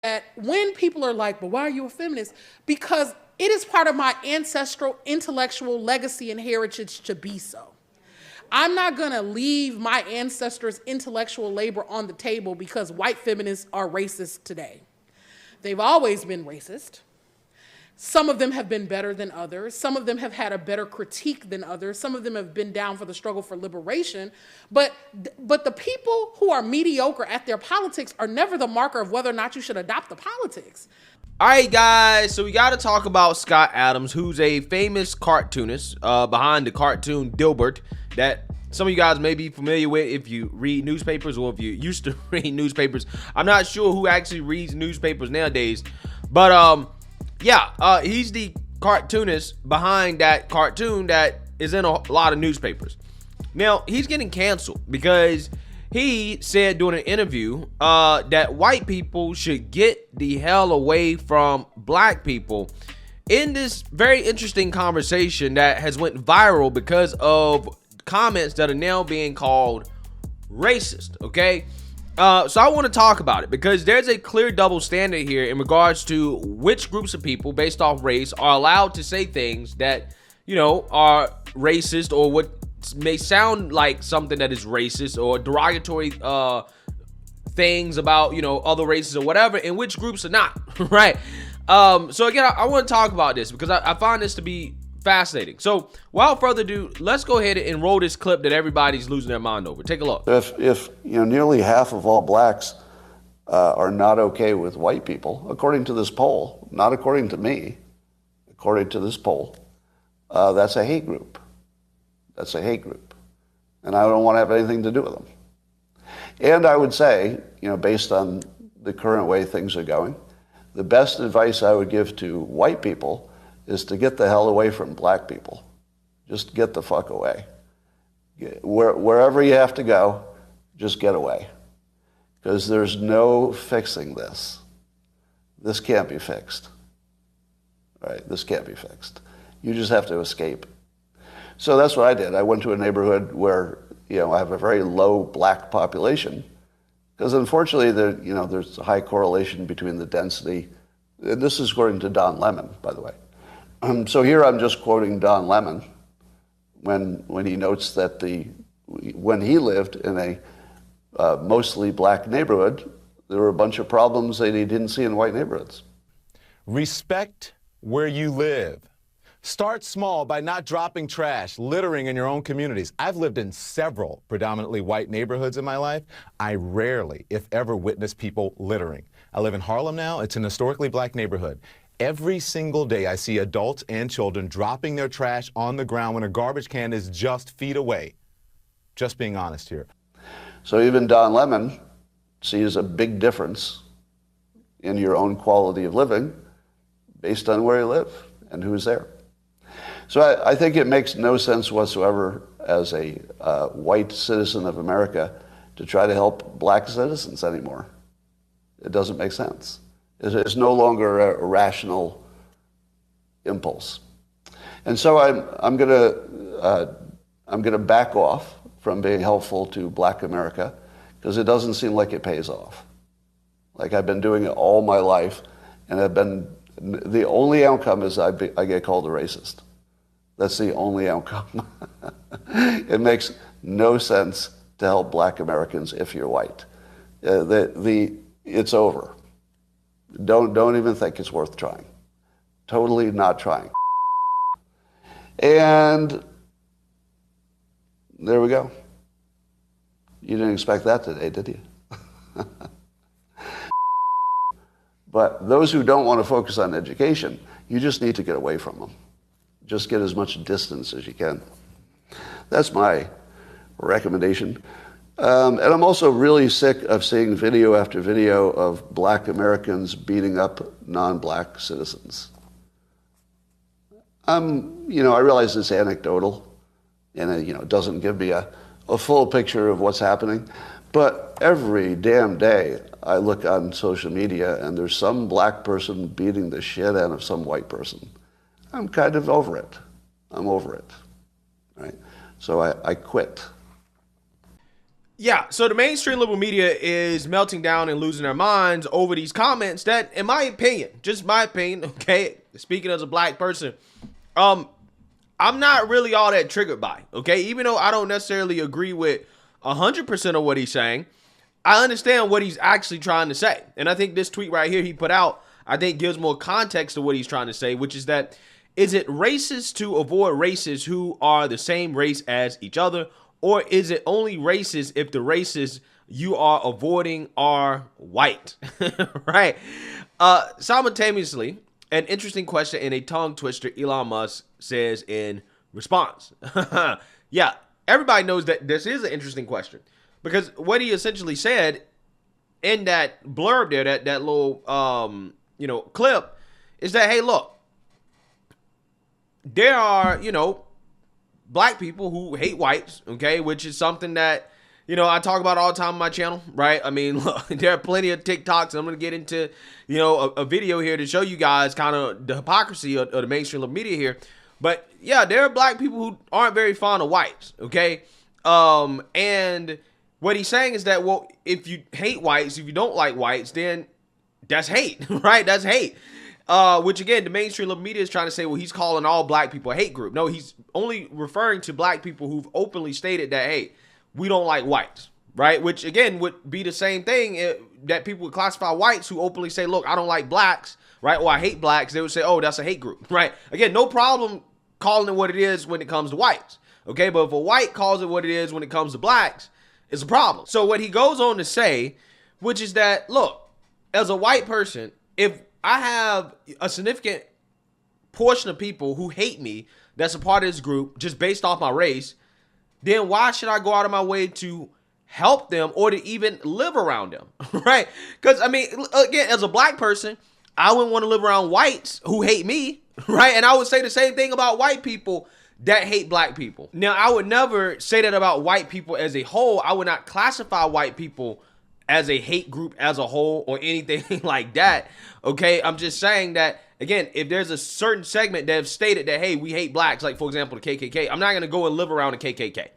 that when people are like, but why are you a feminist? Because it is part of my ancestral intellectual legacy and heritage to be so. I'm not gonna leave my ancestors' intellectual labor on the table because white feminists are racist today. They've always been racist. Some of them have been better than others. Some of them have had a better critique than others. Some of them have been down for the struggle for liberation. But the people who are mediocre at their politics are never the marker of whether or not you should adopt the politics. All right, guys, so we got to talk about Scott Adams, who's a famous cartoonist behind the cartoon Dilbert that some of you guys may be familiar with if you read newspapers or if you used to read newspapers. I'm not sure who actually reads newspapers nowadays, but yeah, he's the cartoonist behind that cartoon that is in a lot of newspapers. Now, he's getting canceled because he said during an interview that white people should get the hell away from black people in this very interesting conversation that has went viral because of comments that are now being called racist, okay? So I want to talk about it because there's a clear double standard here in regards to which groups of people based off race are allowed to say things that, you know, are racist or what may sound like something that is racist or derogatory things about, you know, other races or whatever, and which groups are not, right? So again, I want to talk about this because I find this to be fascinating. So without further ado, let's go ahead and roll this clip that everybody's losing their mind over. Take a look. If you know, nearly half of all blacks are not okay with white people, according to this poll, not according to me, according to this poll, that's a hate group. That's a hate group. And I don't want to have anything to do with them. And I would say, you know, based on the current way things are going, the best advice I would give to white people is to get the hell away from black people. Just get the fuck away. Wherever you have to go, just get away. Because there's no fixing this. This can't be fixed. Right? This can't be fixed. You just have to escape. So that's what I did. I went to a neighborhood where, you know, I have a very low black population. Because unfortunately, there's a high correlation between the density. And this is according to Don Lemon, by the way. So here I'm just quoting Don Lemon when he notes that when he lived in a mostly black neighborhood, there were a bunch of problems that he didn't see in white neighborhoods. Respect where you live. Start small by not dropping trash, littering in your own communities. I've lived in several predominantly white neighborhoods in my life. I rarely, if ever, witness people littering. I live in Harlem now. It's an historically black neighborhood. Every single day I see adults and children dropping their trash on the ground when a garbage can is just feet away. Just being honest here. So even Don Lemon sees a big difference in your own quality of living based on where you live and who's there. So I think it makes no sense whatsoever as a white citizen of America to try to help black citizens anymore. It doesn't make sense. It's no longer a rational impulse, and so I'm gonna back off from being helpful to black America because it doesn't seem like it pays off. Like I've been doing it all my life, and the only outcome is I get called a racist. That's the only outcome. It makes no sense to help black Americans if you're white. It's over. Don't even think it's worth trying. Totally not trying. And there we go. You didn't expect that today, did you? But those who don't want to focus on education, you just need to get away from them. Just get as much distance as you can. That's my recommendation. And I'm also really sick of seeing video after video of black Americans beating up non-black citizens. I realize it's anecdotal, and it doesn't give me a full picture of what's happening. But every damn day I look on social media and there's some black person beating the shit out of some white person. I'm kind of over it. I'm over it, right? So I quit. Yeah, so the mainstream liberal media is melting down and losing their minds over these comments that, in my opinion, just my opinion, okay, speaking as a black person, I'm not really all that triggered by, okay? Even though I don't necessarily agree with 100% of what he's saying, I understand what he's actually trying to say. And I think this tweet right here he put out, I think gives more context to what he's trying to say, which is that, is it racist to avoid racists who are the same race as each other? Or is it only racist if the races you are avoiding are white? Right. Simultaneously, an interesting question and a tongue twister, Elon Musk says in response. Yeah, everybody knows that this is an interesting question, because what he essentially said in that blurb there, that little clip, is that, hey, look, there are, black people who hate whites, okay, which is something that, I talk about all the time on my channel, right? I mean, look, there are plenty of TikToks. I'm going to get into, a video here to show you guys kind of the hypocrisy of the mainstream media here. But yeah, there are black people who aren't very fond of whites, okay? And what he's saying is that, well, if you hate whites, if you don't like whites, then that's hate, right? That's hate. Which again, the mainstream liberal media is trying to say, well, he's calling all black people a hate group. No, he's only referring to black people who've openly stated that, hey, we don't like whites, right? Which again would be the same thing that people would classify whites who openly say, look, I don't like blacks, right? Or I hate blacks. They would say, oh, that's a hate group, right? Again, no problem calling it what it is when it comes to whites, okay? But if a white calls it what it is when it comes to blacks, it's a problem. So what he goes on to say, which is that, look, as a white person, if I have a significant portion of people who hate me that's a part of this group just based off my race, then why should I go out of my way to help them or to even live around them, right? Because, I mean, again, as a black person, I wouldn't want to live around whites who hate me, right? And I would say the same thing about white people that hate black people. Now, I would never say that about white people as a whole. I would not classify white people as a hate group as a whole or anything like that, okay? I'm just saying that, again, if there's a certain segment that have stated that, hey, we hate blacks, like, for example, the KKK, I'm not going to go and live around the KKK,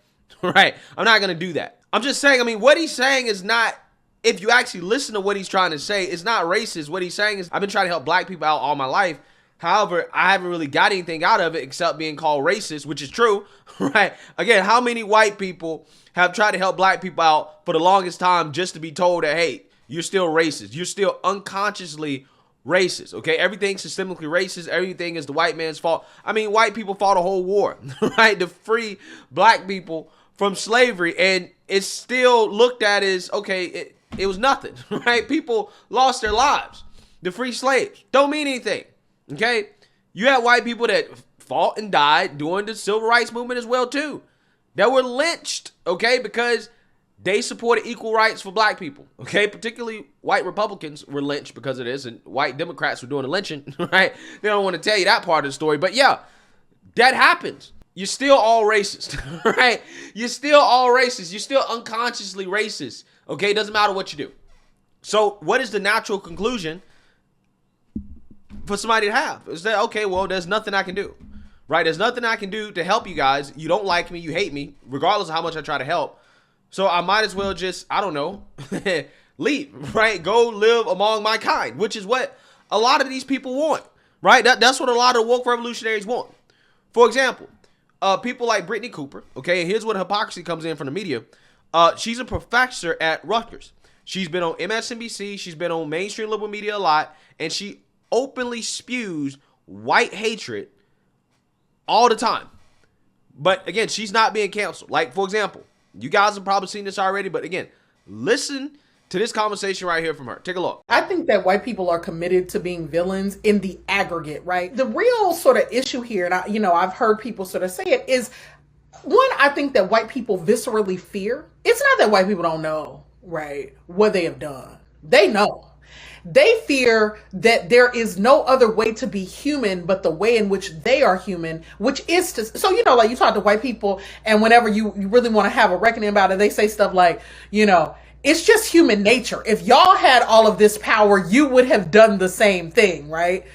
right? I'm not going to do that. I'm just saying, I mean, what he's saying is not, if you actually listen to what he's trying to say, it's not racist. What he's saying is, I've been trying to help black people out all my life. However, I haven't really got anything out of it except being called racist, which is true, right? Again, how many white people have tried to help black people out for the longest time just to be told that, hey, you're still racist. You're still unconsciously racist, okay? Everything's systemically racist. Everything is the white man's fault. I mean, white people fought a whole war, right, to free black people from slavery, and it's still looked at as, okay, it was nothing, right? People lost their lives. The free slaves don't mean anything. Okay, you had white people that fought and died during the civil rights movement as well too, that were lynched, okay, because they supported equal rights for black people, okay? Particularly white Republicans were lynched because of this, and white Democrats were doing the lynching, right? They don't want to tell you that part of the story, but yeah, that happens. You're still all racist, right? You're still all racist. You're still unconsciously racist, okay? It doesn't matter what you do. So what is the natural conclusion for somebody to have? Is that, okay, well, there's nothing I can do, right? There's nothing I can do to help you guys. You don't like me, you hate me, regardless of how much I try to help. So I might as well just, I don't know, leave, right? Go live among my kind, which is what a lot of these people want, right? That's what a lot of woke revolutionaries want. For example, people like Brittany Cooper, okay, and here's where the hypocrisy comes in from the media. She's a professor at Rutgers. She's been on MSNBC, she's been on mainstream liberal media a lot, and she openly spews white hatred all the time. But again, she's not being canceled. Like, for example, you guys have probably seen this already, but again, listen to this conversation right here from her. Take a look. I think that white people are committed to being villains in the aggregate, right? The real sort of issue here, and I've heard people sort of say it, is one, I think that white people viscerally fear. It's not that white people don't know, right, what they have done. They know. They fear that there is no other way to be human but the way in which they are human, which is to, so, like you talk to white people and whenever you really want to have a reckoning about it, they say stuff like, it's just human nature. If y'all had all of this power, you would have done the same thing, right?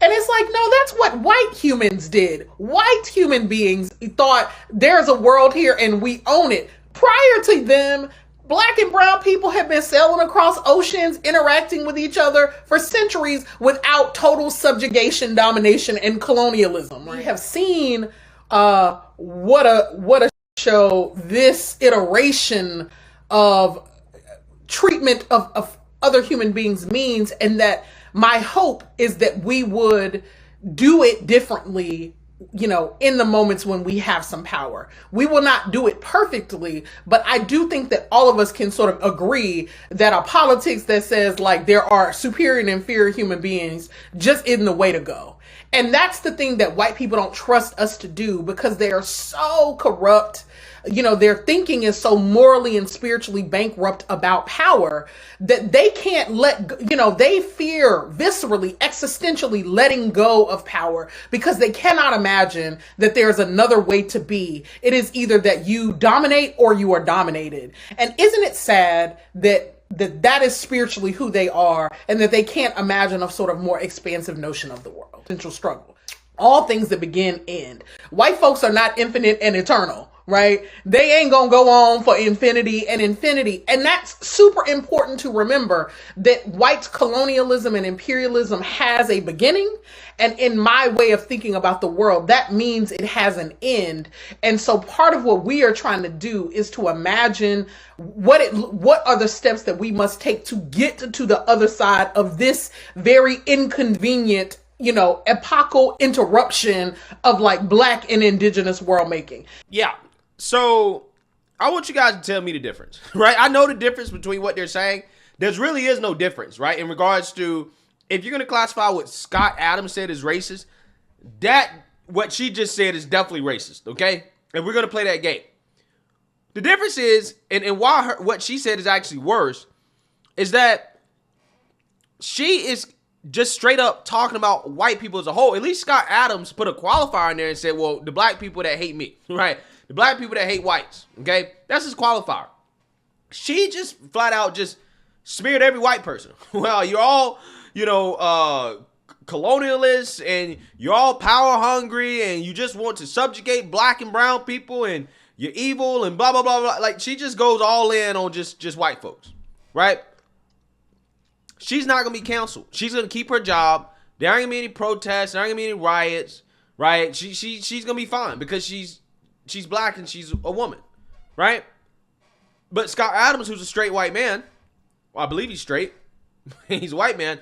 And it's like, no, that's what white humans did. White human beings thought there's a world here and we own it. Prior to them Black and brown people have been sailing across oceans, interacting with each other for centuries without total subjugation, domination, and colonialism. We have seen what a show this iteration of treatment of other human beings means, and that my hope is that we would do it differently, you know, in the moments when we have some power. We will not do it perfectly, but I do think that all of us can sort of agree that a politics that says like there are superior and inferior human beings just isn't the way to go. And that's the thing that white people don't trust us to do, because they are so corrupt. You know, their thinking is so morally and spiritually bankrupt about power that they can't they fear viscerally, existentially letting go of power, because they cannot imagine that there's another way to be. It is either that you dominate or you are dominated. And isn't it sad that is spiritually who they are, and that they can't imagine a sort of more expansive notion of the world? Central struggle. All things that begin end. White folks are not infinite and eternal, right? They ain't gonna go on for infinity and infinity. And that's super important to remember, that white colonialism and imperialism has a beginning. And in my way of thinking about the world, that means it has an end. And so part of what we are trying to do is to imagine what are the steps that we must take to get to the other side of this very inconvenient, epochal interruption of like Black and indigenous world making. Yeah. So I want you guys to tell me the difference, right? I know the difference between what they're saying. There really is no difference, right? In regards to, if you're going to classify what Scott Adams said as racist, what she just said is definitely racist, okay? And we're going to play that game. The difference is, and why what she said is actually worse, is that she is just straight up talking about white people as a whole. At least Scott Adams put a qualifier in there and said, well, the black people that hate me, right? The black people that hate whites, okay? That's his qualifier. She just flat out just smeared every white person. Well, you're all, colonialists, and you're all power hungry, and you just want to subjugate black and brown people, and you're evil, and blah, blah, blah, blah. Like, she just goes all in on just white folks, right? She's not going to be canceled. She's going to keep her job. There aren't going to be any protests. There aren't going to be any riots, right? She's going to be fine because she's black and she's a woman, right? But Scott Adams, who's a straight white man, well, I believe he's straight. He's a white man.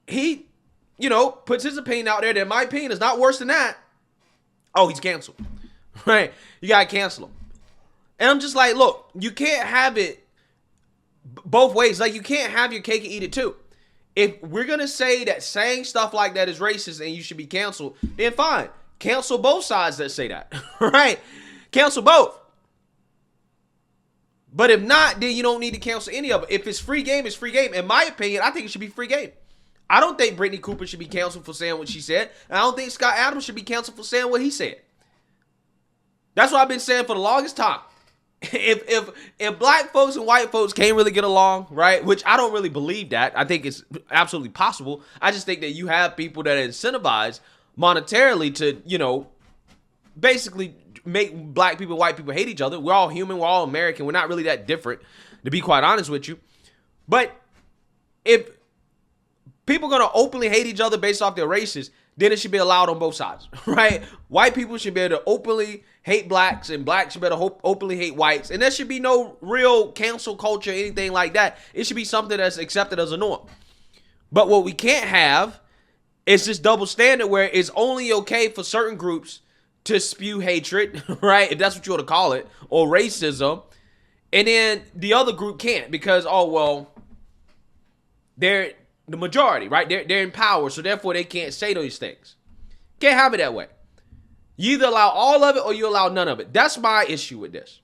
He, puts his opinion out there that my opinion is not worse than that. Oh, he's canceled, right? You got to cancel him. And I'm just like, look, you can't have it both ways. Like, you can't have your cake and eat it too. If we're going to say that saying stuff like that is racist and you should be canceled, then fine. Cancel both sides that say that, right? Cancel both. But if not, then you don't need to cancel any of it. If it's free game, it's free game. In my opinion, I think it should be free game. I don't think Brittany Cooper should be canceled for saying what she said. And I don't think Scott Adams should be canceled for saying what he said. That's what I've been saying for the longest time. If black folks and white folks can't really get along, right? Which I don't really believe that. I think it's absolutely possible. I just think that you have people that are incentivized monetarily to, basically make black people, white people hate each other. We're all human. We're all American. We're not really that different, to be quite honest with you. But if people are going to openly hate each other based off their races, then it should be allowed on both sides, right? White people should be able to openly hate blacks, and blacks should be able to openly hate whites. And there should be no real cancel culture, anything like that. It should be something that's accepted as a norm. But what we can't have is this double standard where it's only okay for certain groups to spew hatred, right? If that's what you want to call it, or racism. And then the other group can't because, they're the majority, right? They're in power, so therefore they can't say those things. Can't have it that way. You either allow all of it or you allow none of it. That's my issue with this.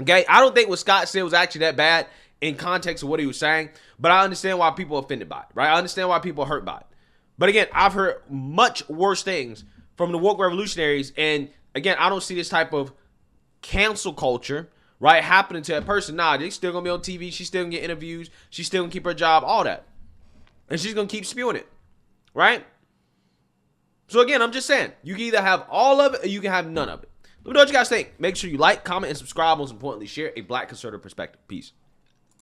Okay? I don't think what Scott said was actually that bad in context of what he was saying, but I understand why people are offended by it, right? I understand why people are hurt by it. But again, I've heard much worse things from the woke revolutionaries, and again, I don't see this type of cancel culture, right, happening to a person. Nah, they're still gonna be on TV, she's still gonna get interviews, she's still gonna keep her job, all that. And she's gonna keep spewing it, right? So again, I'm just saying, you can either have all of it or you can have none of it. Let me know what you guys think. Make sure you like, comment, and subscribe. Most importantly, share a Black conservative perspective. Peace.